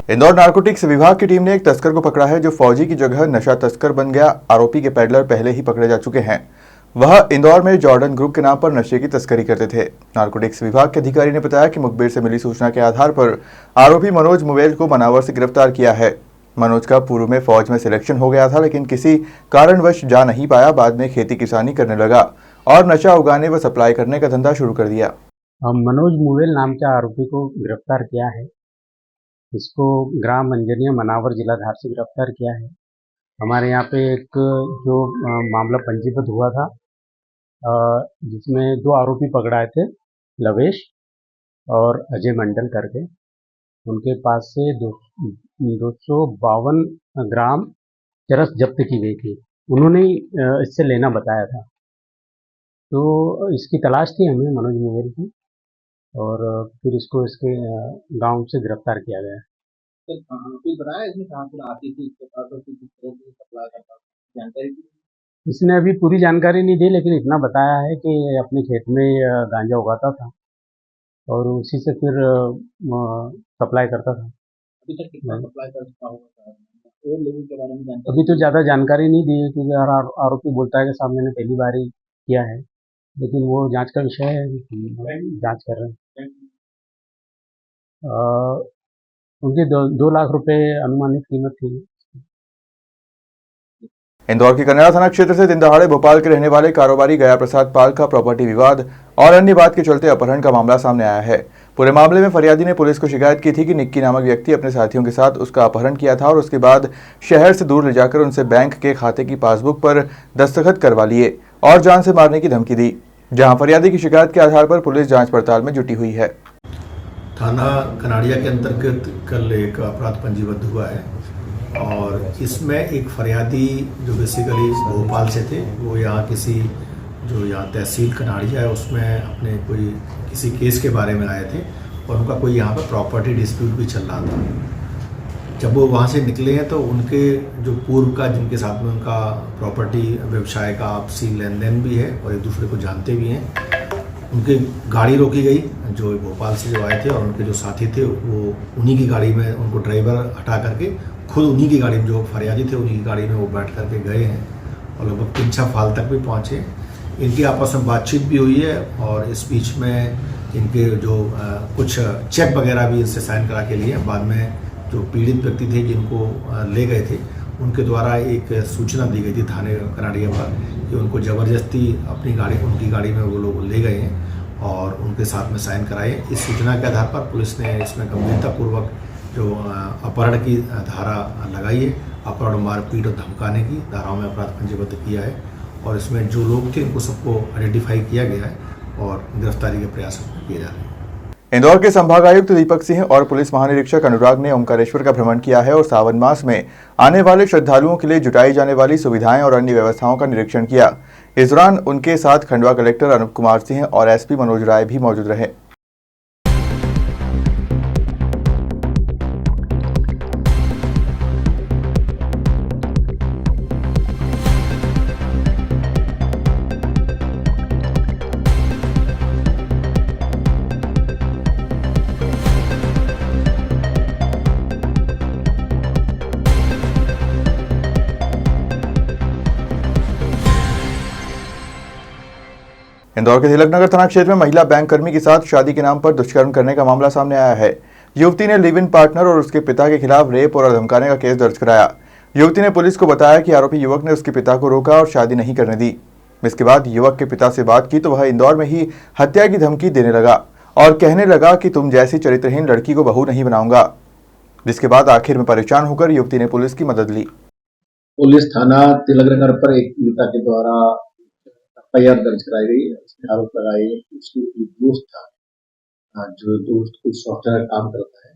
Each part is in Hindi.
इंदौर नारकोटिक्स विभाग की टीम ने एक तस्कर को पकड़ा है जो फौजी की जगह नशा तस्कर बन गया। आरोपी के पैडलर पहले ही पकड़े जा चुके हैं। वह इंदौर में जॉर्डन ग्रुप के नाम पर नशे की तस्करी करते थे। नारकोटिक्स विभाग के अधिकारी ने बताया कि मुखबिर से मिली सूचना के आधार पर आरोपी मनोज मुवेल को मनावर से गिरफ्तार किया है। मनोज का पूर्व में फौज में सिलेक्शन हो गया था, लेकिन किसी कारणवश जा नहीं पाया। बाद में खेती किसानी करने लगा और नशा उगाने व सप्लाई करने का धंधा शुरू कर दिया। मनोज मुवेल नाम के आरोपी को गिरफ्तार किया है। इसको ग्राम अंजनिया मनावर जिला धार से गिरफ्तार किया है। हमारे यहाँ पे एक जो मामला पंजीबद्ध हुआ था, जिसमें दो आरोपी पकड़ाए थे, लवेश और अजय मंडल करके। उनके पास से 252 ग्राम चरस जब्त की गई थी। उन्होंने इससे लेना बताया था, तो इसकी तलाश थी हमें मनोज मुवेल की, और फिर इसको इसके गांव से गिरफ्तार किया गया। इसने अभी पूरी जानकारी नहीं दी, लेकिन इतना बताया है कि अपने खेत में गांजा उगाता था और उसी से फिर सप्लाई करता था। अभी तक कितना सप्लाई कर चुका होगा और लोगों के बारे में जानकारी? अभी तो ज़्यादा जानकारी नहीं दी है, क्योंकि हर आरोपी बोलता है कि साहब मैंने पहली बार ही किया है, लेकिन वो जांच का विषय है, जांच कर रहे हैं। उनके 2 लाख रुपए अनुमानित कीमत थी। इंदौर के कन्या थाना क्षेत्र से दिन दहाड़े भोपाल के रहने वाले कारोबारी गया प्रसाद पाल का प्रॉपर्टी विवाद और अन्य बात के चलते अपहरण का मामला सामने आया है। पूरे मामले में फरियादी ने पुलिस को शिकायत की थी कि निक्की नामक व्यक्ति अपने साथियों के साथ उसका अपहरण किया था और उसके बाद शहर से दूर ले जाकर उनसे बैंक के खाते की पासबुक पर दस्तखत करवा लिए और जान से मारने की धमकी दी। जहां फरियादी की शिकायत के आधार पर पुलिस जांच पड़ताल में जुटी हुई है। थाना कनाड़िया के अंतर्गत कल एक अपराध पंजीबद्ध हुआ है और इसमें एक फरियादी जो बेसिकली भोपाल से थे, वो यहाँ किसी जो यहाँ तहसील कनाड़िया है उसमें अपने कोई किसी केस के बारे में आए थे और उनका कोई यहाँ पर प्रॉपर्टी डिस्प्यूट भी चल रहा था। जब वो वहाँ से निकले हैं तो उनके जो पूर्व का जिनके साथ में उनका प्रॉपर्टी व्यवसाय का आपसी लेन देन भी है और एक दूसरे को जानते भी हैं, उनकी गाड़ी रोकी गई जो भोपाल से जो आए थे और उनके जो साथी थे वो उन्हीं की गाड़ी में, उनको ड्राइवर हटा करके खुद उन्हीं की गाड़ी में, जो फरियादी थे उन्हीं की गाड़ी में वो बैठ करके गए हैं और लगभग 3-6 फाल तक भी पहुँचे। इनकी आपस में बातचीत भी हुई है और इस बीच में इनके जो कुछ चेक वगैरह भी इनसे साइन करा के लिए बाद में जो पीड़ित व्यक्ति थे जिनको ले गए थे उनके द्वारा एक सूचना दी गई थी थाने कनाड़िया पर कि उनको ज़बरदस्ती अपनी गाड़ी, उनकी गाड़ी में वो लोग ले गए हैं और उनके साथ में साइन कराए। इस सूचना के आधार पर पुलिस ने इसमें गंभीरतापूर्वक जो अपहरण की धारा लगाई है, अपहरण, मारपीट और धमकाने की धाराओं में अपराध पंजीबद्ध किया है और इसमें जो लोग थे उनको सबको आइडेंटिफाई किया गया है और गिरफ्तारी के प्रयास किए जा रहे हैं। इंदौर के संभागायुक्त दीपक सिंह और पुलिस महानिरीक्षक अनुराग ने ओंकारेश्वर का भ्रमण किया है और सावन मास में आने वाले श्रद्धालुओं के लिए जुटाई जाने वाली सुविधाएं और अन्य व्यवस्थाओं का निरीक्षण किया। इस दौरान उनके साथ खंडवा कलेक्टर अनूप कुमार सिंह और एसपी मनोज राय भी मौजूद रहे। इंदौर के तिलकनगर थाना क्षेत्र में महिला बैंक कर्मी के साथ शादी के नाम पर दुष्कर्म करने का मामला सामने आया है। युवती ने लिव इन पार्टनर और उसके पिता के खिलाफ रेप और धमकाने का केस दर्ज कराया। युवती ने पुलिस को बताया कि आरोपी युवक ने उसके पिता को रोका और शादी नहीं करने दी। इसके बाद युवक के पिता से बात की तो वह इंदौर में ही हत्या की धमकी देने लगा और कहने लगा कि तुम जैसी चरित्रहीन लड़की को बहू नहीं बनाऊंगा। जिसके बाद आखिर में परेशान होकर युवती ने पुलिस की मदद ली। पुलिस थाना तिलकनगर पर एक पीड़िता के द्वारा एफआईआर दर्ज कराई गई है। उसमें आरोप लगाए कि उसकी एक दोस्त था, जो दोस्त कुछ सॉफ्टवेयर काम करता है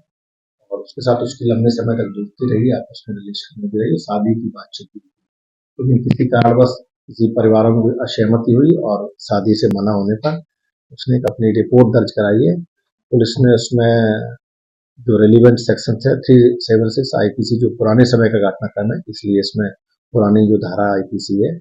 और उसके साथ उसकी लंबे समय तक दोस्ती रही, आपस में रिलेशन में भी रही, शादी की बातचीत हुई, लेकिन किसी कारणवश किसी परिवारों में कोई असहमति हुई और शादी से मना होने पर उसने एक अपनी रिपोर्ट दर्ज कराई है। पुलिस ने उसमें जो रेलिवेंट सेक्शन है 376 आईपीसी, जो पुराने समय का घटनाक्रम है, इसलिए इसमें पुरानी जो धारा आईपीसी है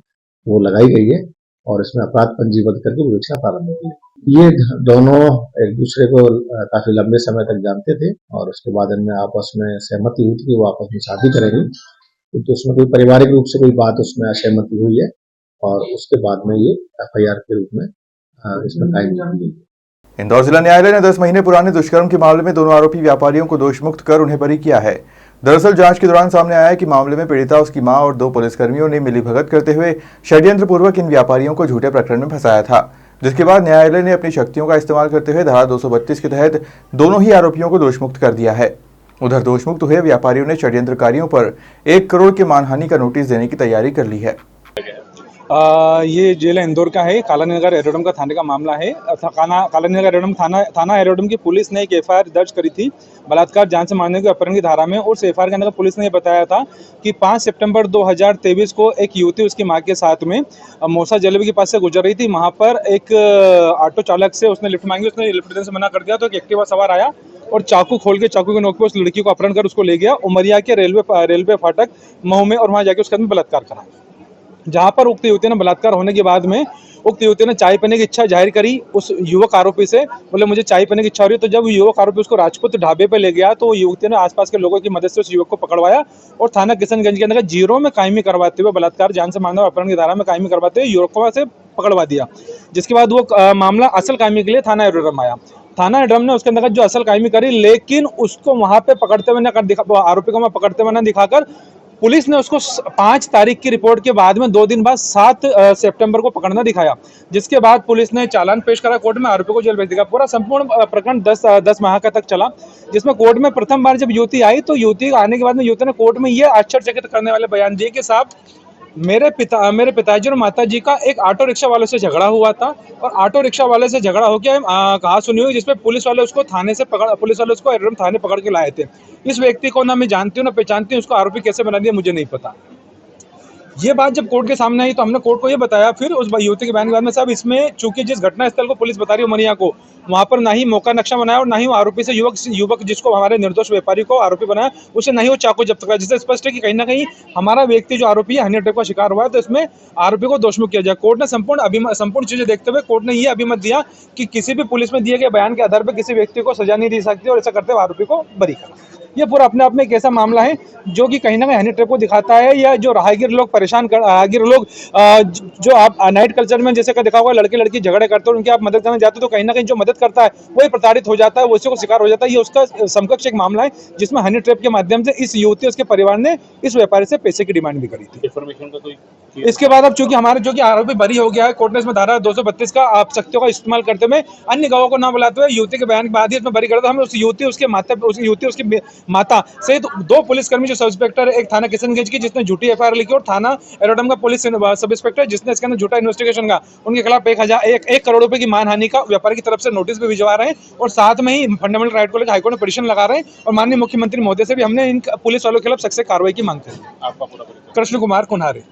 वो लगाई गई है और इसमें अपराध पंजीबद्ध करके विवेचना प्रारंभ हो गई है। ये दोनों एक दूसरे को काफी लंबे समय तक जानते थे और उसके बाद इनमें आपस में सहमति हुई थी कि वो आपस में शादी करेंगे, क्योंकि उसमें कोई पारिवारिक रूप से कोई बात उसमें असहमति हुई है और उसके बाद में ये एफआईआर के रूप में इसमें कायम की गई है। इंदौर जिला न्यायालय ने 10 महीने पुराने दुष्कर्म के मामले में दोनों आरोपी व्यापारियों को दोषमुक्त कर उन्हें बरी किया है। दरअसल जांच के दौरान सामने आया है कि मामले में पीड़िता, उसकी मां और 2 पुलिसकर्मियों ने मिलीभगत करते हुए षड्यंत्र पूर्वक इन व्यापारियों को झूठे प्रकरण में फंसाया था, जिसके बाद न्यायालय ने अपनी शक्तियों का इस्तेमाल करते हुए धारा 232 के तहत दोनों ही आरोपियों को दोषमुक्त कर दिया है। उधर दोषमुक्त हुए व्यापारियों ने षड्यंत्रकारियों पर 1 करोड़ के मानहानि का नोटिस देने की तैयारी कर ली है। ये जेल इंदौर का है, कालानगर एरोड्रम का थाने का मामला है। कालानगर एरोड्रम थाना एरोड्रम की पुलिस ने एक एफआईआर दर्ज करी थी बलात्कार, जान से मारने के अपहरण की धारा में। और उस एफआईआर के अंदर पुलिस ने ये बताया था कि 5 सितंबर 2023 को एक युवती उसकी मां के साथ में मौसा जलेबी के पास से गुजर रही थी। वहां पर एक ऑटो चालक से उसने लिफ्ट मांगी, उसने लिफ्ट देने से मना कर दिया तो एक एक्टिवा सवार आया और चाकू खोल के चाकू के नोक पे उस लड़की को अपहरण कर उसको ले गया उमरिया के रेलवे फाटक मऊ में, और वहां जाके उसके साथ बलात्कार करा। जहां पर उक्त युवती ने बलात्कार होने के बाद में उक्त युवती ने चाय पीने की इच्छा जाहिर करी उस युवक आरोपी से, बोले मुझे चाय पीने की इच्छा हो रही है। तो जब युवक आरोपी उसको राजपूत ढाबे पे ले गया तो युवती ने आसपास के लोगों की मदद से उस युवक को पकड़वाया और थाना किशनगंज के अंदर जीरो में कायमी करवाते हुए बलात्कार, जान से मारना और अपहरण की धारा में कायमी करवाते हुए युवक को से पकड़वा दिया। जिसके बाद वो मामला असल कायमी के लिए थाना एरोड्रम आया। थाना एरोड्रम ने उसके अंदर जो असल कायमी करी, लेकिन उसको वहां पे पकड़ते हुए आरोपी को वहां पकड़ते हुए न दिखाकर पुलिस ने उसको 5 तारीख की रिपोर्ट के बाद में 2 दिन बाद 7 सितंबर को पकड़ना दिखाया, जिसके बाद पुलिस ने चालान पेश करा कोर्ट में, आरोपी को जेल भेज दिया। पूरा संपूर्ण प्रकरण 10 माह का तक चला, जिसमें कोर्ट में प्रथम बार जब युवती आई तो युवती आने के बाद में युवती ने कोर्ट में ये आश्चर्यचकित करने वाले बयान दिए कि साहब मेरे पिताजी और माताजी का एक ऑटो रिक्शा वाले से झगड़ा हुआ था और ऑटो रिक्शा वाले से झगड़ा होकर कहा सुनी हुई, जिसपे पुलिस वाले उसको एरोड्रम थाने पकड़ के लाए थे। इस व्यक्ति को ना मैं जानती हूँ ना पहचानती हूँ, उसको आरोपी कैसे बना दिया मुझे नहीं पता। ये बात जब कोर्ट के सामने आई तो हमने कोर्ट को ये बताया फिर उस युवती के बयान के बाद में, साहब इसमें चूंकि जिस घटना स्थल को पुलिस बता रही है उमरिया को, वहां पर ना ही मौका नक्शा बनाया और ना ही आरोपी से युवक जिसको हमारे निर्दोष व्यापारी को आरोपी बनाया उसे ना ही वो चाकू जब्त करा, जिससे स्पष्ट है कि कहीं ना कहीं हमारा व्यक्ति जो आरोपी है हनी ट्रैप का शिकार हुआ है, तो इसमें आरोपी को दोषमुक्त किया जाए। कोर्ट ने संपूर्ण चीजें देखते हुए कोर्ट ने यह अभिमत दिया कि किसी भी पुलिस में दिए गए बयान के आधार पर किसी व्यक्ति को सजा नहीं दी सकती और ऐसा करते हुए आरोपी को बरी करा। ये पूरा अपने आप में एक ऐसा मामला है जो कि कहीं ना कहीं हनी ट्रैप को दिखाता है, या जो राहगीर लोग जो आप नाइट कल्चर में जैसे का देखा होगा, लड़के लड़की झगड़े करते हो उनकी आप मदद करने जाते हो तो कहीं ना कहीं जो मदद करता है वही प्रताड़ित हो जाता है, वो उसी को शिकार हो जाता है। ये उसका समकक्ष एक मामला है जिसमें हनी ट्रैप के माध्यम से इस युवती उसके परिवार ने इस व्यापारी से पैसे की डिमांड भी करी थी। इन्फॉर्मेशन का कोई इसके बाद अब चूंकि हमारे जो कि आरोपी बरी हो गया है, कोर्ट ने इसमें धारा 232 का आप शक्तियों का इस्तेमाल करते हुए अन्य गवाहों को ना बुलाते हुए युवती के बयान के बाद ही इसमें बरी करते, हमें उस युवती उसकी माता सहित 2 पुलिसकर्मी जो सब इंस्पेक्टर, एक थाना किशनगंज की जिसने झूठी एफआईआर लिखी और थाना एरोड्रम का पुलिस सब इंस्पेक्टर जिसने इसके अंदर झूठा इन्वेस्टिगेशन का, उनके खिलाफ 1 करोड़ रुपए की मानहानि का व्यापारी की तरफ से नोटिस भी भिजवा रहे हैं और साथ में ही फंडामेंटल राइट को लेकर हाईकोर्ट में पिटीशन लगा रहे हैं और माननीय मुख्यमंत्री महोदय से भी हमने इन पुलिस वालों के खिलाफ सख्त कार्रवाई की मांग की। कृष्ण कुमार कुन्हारे।